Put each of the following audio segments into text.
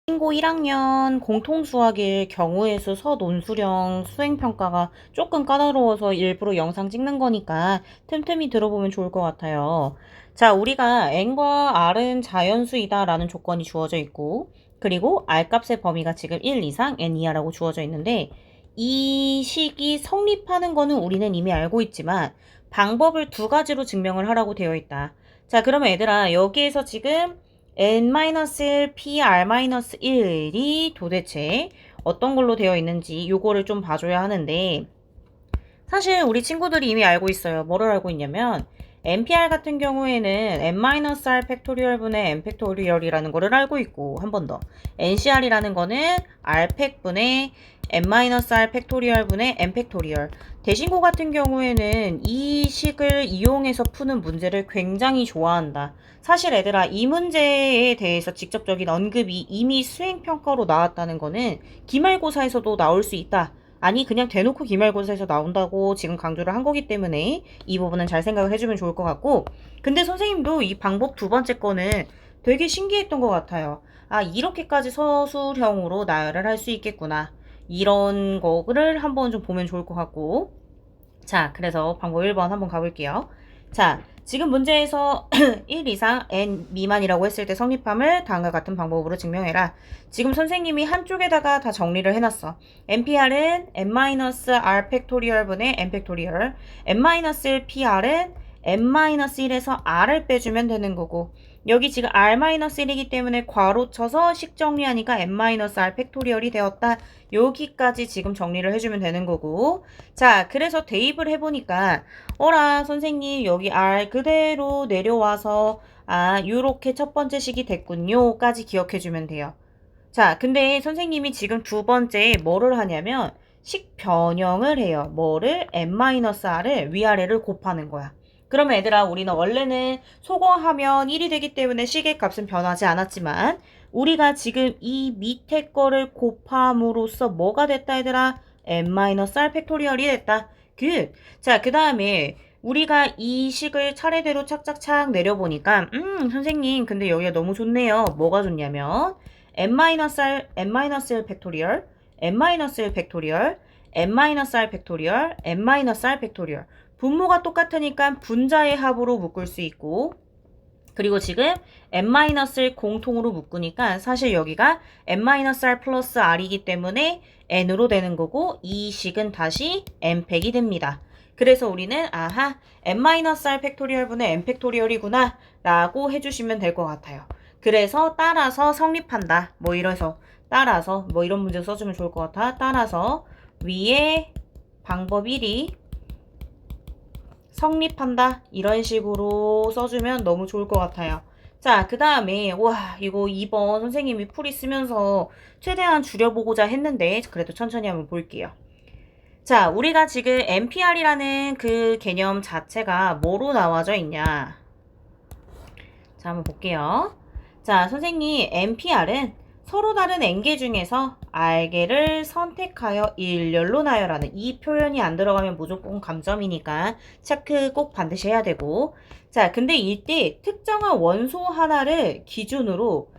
신고 1학년 공통수학일 경우의 수 서논술형 수행평가가 조금 까다로워서 일부러 영상 찍는 거니까 틈틈이 들어보면 좋을 것 같아요. 자, 우리가 n과 r은 자연수이다 라는 조건이 주어져 있고, 그리고 r값의 범위가 지금 1 이상 n 이하라고 주어져 있는데, 이 식이 성립하는 거는 우리는 이미 알고 있지만 방법을 두 가지로 증명을 하라고 되어 있다. 자, 그러면 얘들아, 여기에서 지금 n-1 pr-1이 도대체 어떤 걸로 되어 있는지 요거를 좀 봐줘야 하는데, 사실 우리 친구들이 이미 알고 있어요. 뭐를 알고 있냐면 NPR 같은 경우에는 n-r 팩토리얼 분의 n 팩토리얼이라는 거를 알고 있고, 한 번 더 NCR이라는 거는 r 팩 분의 n-r 팩토리얼 분의 n 팩토리얼. 대신고 같은 경우에는 이 식을 이용해서 푸는 문제를 굉장히 좋아한다. 사실 얘들아, 이 문제에 대해서 직접적인 언급이 이미 수행평가로 나왔다는 거는 기말고사에서도 나올 수 있다. 아니, 그냥 대놓고 기말고사에서 나온다고 지금 강조를 한 거기 때문에 이 부분은 잘 생각을 해주면 좋을 것 같고, 근데 선생님도 이 방법 두 번째 거는 되게 신기했던 것 같아요. 아, 이렇게까지 서술형으로 나열을 할 수 있겠구나. 이런 거를 한번 좀 보면 좋을 것 같고. 자, 그래서 방법 1번 한번 가볼게요. 자, 지금 문제에서 1 이상 n 미만이라고 했을 때 성립함을 다음과 같은 방법으로 증명해라. 지금 선생님이 한쪽에다가 다 정리를 해놨어. NPR은 n-r 팩토리얼 분의 n 팩토리얼, n-1 PR은 n-1에서 r을 빼주면 되는 거고, 여기 지금 r-1이기 때문에 괄호 쳐서 식 정리하니까 n-r 팩토리얼이 되었다. 여기까지 지금 정리를 해주면 되는 거고, 자, 그래서 대입을 해보니까 어라 선생님 여기 R 그대로 내려와서 요렇게 첫 번째 식이 됐군요 까지 기억해주면 돼요. 자, 근데 선생님이 지금 두 번째에 뭐를 하냐면 식 변형을 해요. 뭐를? n-r을 위아래를 곱하는 거야. 그러면 얘들아, 우리는 원래는 소거하면 1이 되기 때문에 식의 값은 변하지 않았지만, 우리가 지금 이 밑에 거를 곱함으로써 뭐가 됐다 얘들아? n-r 팩토리얼이 됐다. 자, 그 다음에 우리가 이 식을 차례대로 착착착 내려보니까 선생님 근데 여기가 너무 좋네요. 뭐가 좋냐면 n-r 팩토리얼, n-1 팩토리얼, n-r 팩토리얼, n-r 팩토리얼. 분모가 똑같으니까 분자의 합으로 묶을 수 있고, 그리고 지금 n-를 공통으로 묶으니까 사실 여기가 n-r 플러스 r이기 때문에 n으로 되는 거고, 이 식은 다시 n팩이 됩니다. 그래서 우리는 아하 n-r 팩토리얼 분의 n 팩토리얼이구나 라고 해주시면 될 것 같아요. 그래서 따라서 성립한다. 뭐 이래서 따라서 뭐 이런 문제 써주면 좋을 것 같아. 따라서 위에 방법 1이 성립한다. 이런 식으로 써주면 너무 좋을 것 같아요. 자, 그 다음에 와 이거 2번 선생님이 풀이 쓰면서 최대한 줄여보고자 했는데 그래도 천천히 한번 볼게요. 자, 우리가 지금 NPR이라는 그 개념 자체가 뭐로 나와져 있냐. 자, 한번 볼게요. 자, 선생님 NPR은 서로 다른 n개 중에서 r개를 선택하여 일렬로 나열하는, 이 표현이 안 들어가면 무조건 감점이니까 체크 꼭 반드시 해야 되고, 자, 근데 이때 특정한 원소 하나를 기준으로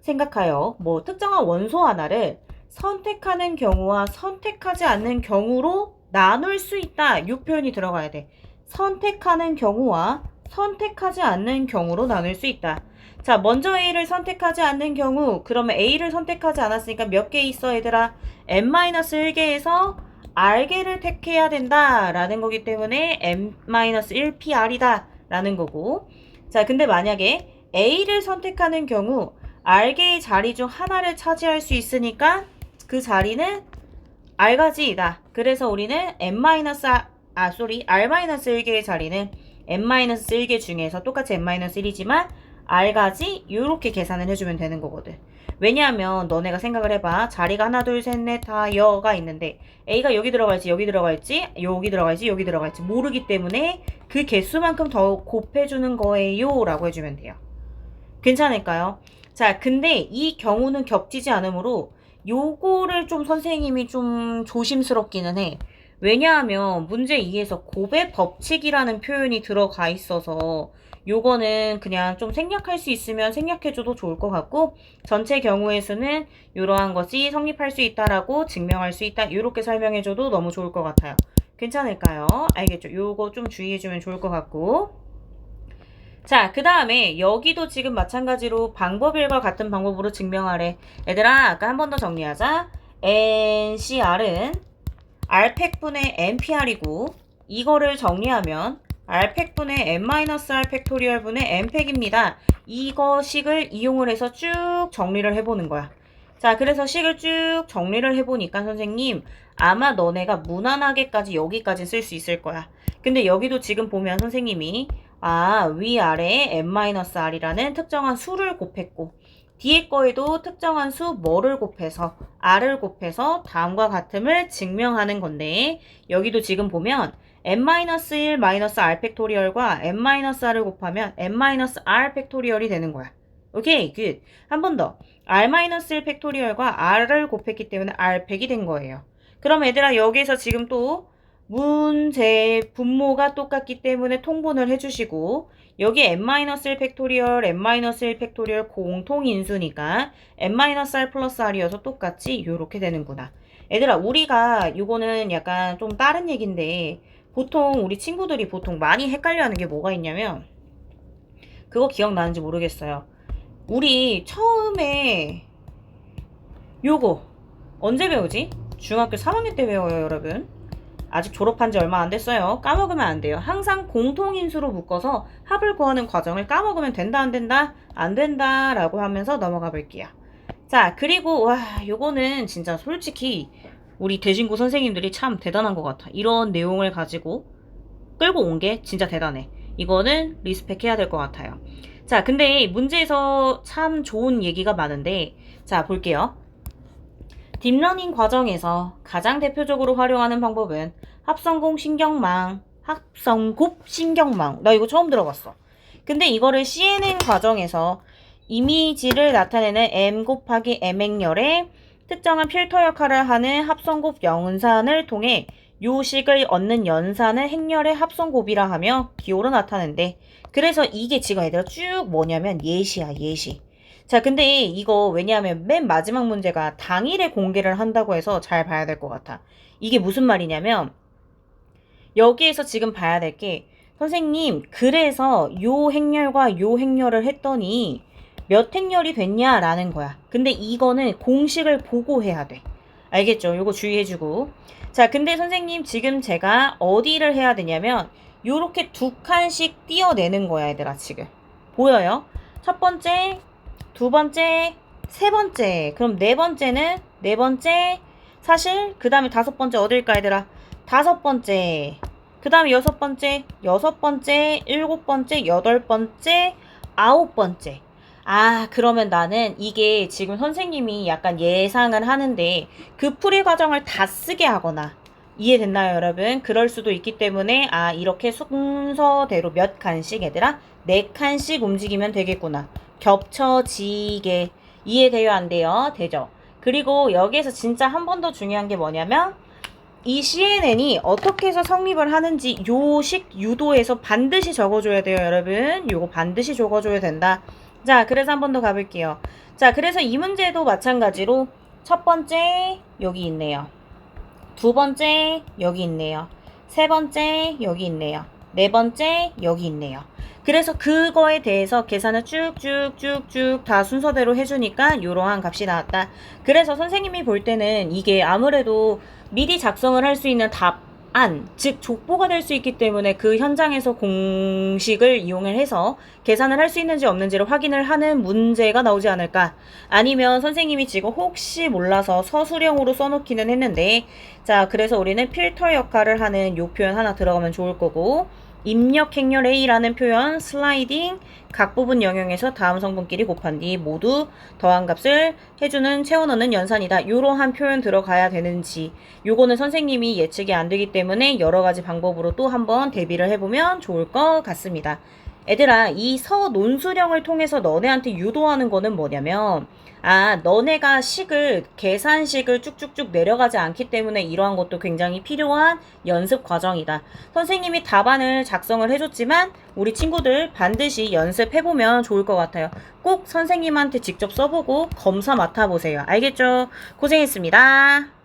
생각하여 뭐 특정한 원소 하나를 선택하는 경우와 선택하지 않는 경우로 나눌 수 있다. 이 표현이 들어가야 돼. 선택하는 경우와 선택하지 않는 경우로 나눌 수 있다. 자, 먼저 A를 선택하지 않는 경우, 그러면 A를 선택하지 않았으니까 몇 개 있어 얘들아? n-1개에서 R개를 택해야 된다 라는 거기 때문에 n-1PR이다 라는 거고, 자, 근데 만약에 A를 선택하는 경우 R개의 자리 중 하나를 차지할 수 있으니까 그 자리는 R가지이다. 그래서 우리는 R-1개의 자리는 n-1개 중에서 똑같이 n-1이지만 R가지 이렇게 계산을 해주면 되는 거거든. 왜냐하면 너네가 생각을 해봐. 자리가 하나 둘 셋 넷 다 여가 있는데 A가 여기 들어갈지 여기 들어갈지 여기 들어갈지 여기 들어갈지 모르기 때문에 그 개수만큼 더 곱해주는 거예요 라고 해주면 돼요. 괜찮을까요? 자, 근데 이 경우는 겹치지 않으므로 요거를 좀 선생님이 좀 조심스럽기는 해. 왜냐하면 문제 2에서 곱의 법칙이라는 표현이 들어가 있어서 요거는 그냥 좀 생략할 수 있으면 생략해줘도 좋을 것 같고, 전체 경우의 수는 이러한 것이 성립할 수 있다라고 증명할 수 있다. 이렇게 설명해줘도 너무 좋을 것 같아요. 괜찮을까요? 알겠죠? 요거 좀 주의해주면 좋을 것 같고. 자, 그 다음에 여기도 지금 마찬가지로 방법 1과 같은 방법으로 증명하래. 얘들아, 아까 한 번 더 정리하자. NCR은 R팩분의 NPR이고, 이거를 정리하면 R팩분의 N-R 팩토리얼분의 N팩입니다. 이거 식을 이용을 해서 쭉 정리를 해보는 거야. 자, 그래서 식을 쭉 정리를 해보니까 선생님, 아마 너네가 무난하게까지 여기까지 쓸 수 있을 거야. 근데 여기도 지금 보면 선생님이 위아래에 n-r이라는 특정한 수를 곱했고, 뒤에 거에도 특정한 수 뭐를 곱해서 r을 곱해서 다음과 같음을 증명하는 건데, 여기도 지금 보면 n-1 -r 팩토리얼과 n-r을 곱하면 n-r 팩토리얼이 되는 거야. 오케이, 굿. 한 번 더. r-1 팩토리얼과 r을 곱했기 때문에 r팩이 된 거예요. 그럼 얘들아, 여기서 지금 또 문제 분모가 똑같기 때문에 통분을 해주시고, 여기 n-1 팩토리얼, n-1 팩토리얼 공통인수니까 n-r 플러스 r이어서 똑같이 요렇게 되는구나. 얘들아, 우리가 요거는 약간 좀 다른 얘기인데, 보통 우리 친구들이 보통 많이 헷갈려하는 게 뭐가 있냐면, 그거 기억나는지 모르겠어요. 우리 처음에 요거 언제 배우지? 중학교 3학년 때 배워요, 여러분. 아직 졸업한 지 얼마 안 됐어요. 까먹으면 안 돼요. 항상 공통인수로 묶어서 합을 구하는 과정을 까먹으면 된다, 안 된다? 안 된다 라고 하면서 넘어가 볼게요. 자, 그리고 요거는 진짜 솔직히 우리 대신고 선생님들이 참 대단한 것 같아. 이런 내용을 가지고 끌고 온 게 진짜 대단해. 이거는 리스펙 해야 될 것 같아요. 자, 근데 문제에서 참 좋은 얘기가 많은데, 자, 볼게요. 딥러닝 과정에서 가장 대표적으로 활용하는 방법은 합성곱 신경망. 나 이거 처음 들어봤어. 근데 이거를 CNN 과정에서 이미지를 나타내는 M 곱하기 M 행렬의 특정한 필터 역할을 하는 합성곱 연산을 통해 요식을 얻는 연산을 행렬의 합성곱이라 하며 기호로 나타낸대. 그래서 이게 지금 얘들아 쭉 뭐냐면 예시야, 예시. 자, 근데 이거 왜냐하면 맨 마지막 문제가 당일에 공개를 한다고 해서 잘 봐야 될 것 같아. 이게 무슨 말이냐면, 여기에서 지금 봐야 될 게, 선생님, 그래서 요 행렬과 요 행렬을 했더니 몇 행렬이 됐냐라는 거야. 근데 이거는 공식을 보고 해야 돼. 알겠죠? 요거 주의해주고. 자, 근데 선생님, 지금 제가 어디를 해야 되냐면, 요렇게 두 칸씩 띄어내는 거야, 얘들아, 지금. 보여요? 첫 번째, 두 번째, 세 번째. 그럼 네 번째는 네 번째, 사실 그 다음에 다섯 번째 어딜까, 얘들아? 다섯 번째. 그 다음에 여섯 번째, 일곱 번째, 여덟 번째, 아홉 번째. 그러면 나는 이게 지금 선생님이 약간 예상을 하는데 그 풀이 과정을 다 쓰게 하거나, 이해됐나요, 여러분? 그럴 수도 있기 때문에 이렇게 순서대로 몇 칸씩 얘들아? 네 칸씩 움직이면 되겠구나. 겹쳐지게. 이해돼요, 안 돼요? 되죠? 그리고 여기에서 진짜 한 번 더 중요한 게 뭐냐면, 이 CNN이 어떻게 해서 성립을 하는지 요식 유도에서 반드시 적어줘야 돼요, 여러분. 요거 반드시 적어줘야 된다. 자, 그래서 한 번 더 가볼게요. 자, 그래서 이 문제도 마찬가지로 첫 번째 여기 있네요. 두 번째 여기 있네요. 세 번째 여기 있네요. 네 번째 여기 있네요. 그래서 그거에 대해서 계산을 쭉쭉쭉쭉 다 순서대로 해주니까 요러한 값이 나왔다. 그래서 선생님이 볼 때는 이게 아무래도 미리 작성을 할 수 있는 답안, 즉 족보가 될 수 있기 때문에 그 현장에서 공식을 이용을 해서 계산을 할 수 있는지 없는지를 확인을 하는 문제가 나오지 않을까. 아니면 선생님이 지금 혹시 몰라서 서술형으로 써놓기는 했는데, 자, 그래서 우리는 필터 역할을 하는 요 표현 하나 들어가면 좋을 거고, 입력 행렬 A라는 표현, 슬라이딩, 각 부분 영역에서 다음 성분끼리 곱한 뒤 모두 더한 값을 해주는 채워넣는 연산이다. 이러한 표현 들어가야 되는지, 요거는 선생님이 예측이 안 되기 때문에 여러 가지 방법으로 또 한번 대비를 해보면 좋을 것 같습니다. 애들아, 이 서논술형을 통해서 너네한테 유도하는 거는 뭐냐면, 아, 너네가 계산식을 쭉쭉쭉 내려가지 않기 때문에 이러한 것도 굉장히 필요한 연습 과정이다. 선생님이 답안을 작성을 해줬지만 우리 친구들 반드시 연습해보면 좋을 것 같아요. 꼭 선생님한테 직접 써보고 검사 맡아보세요. 알겠죠? 고생했습니다.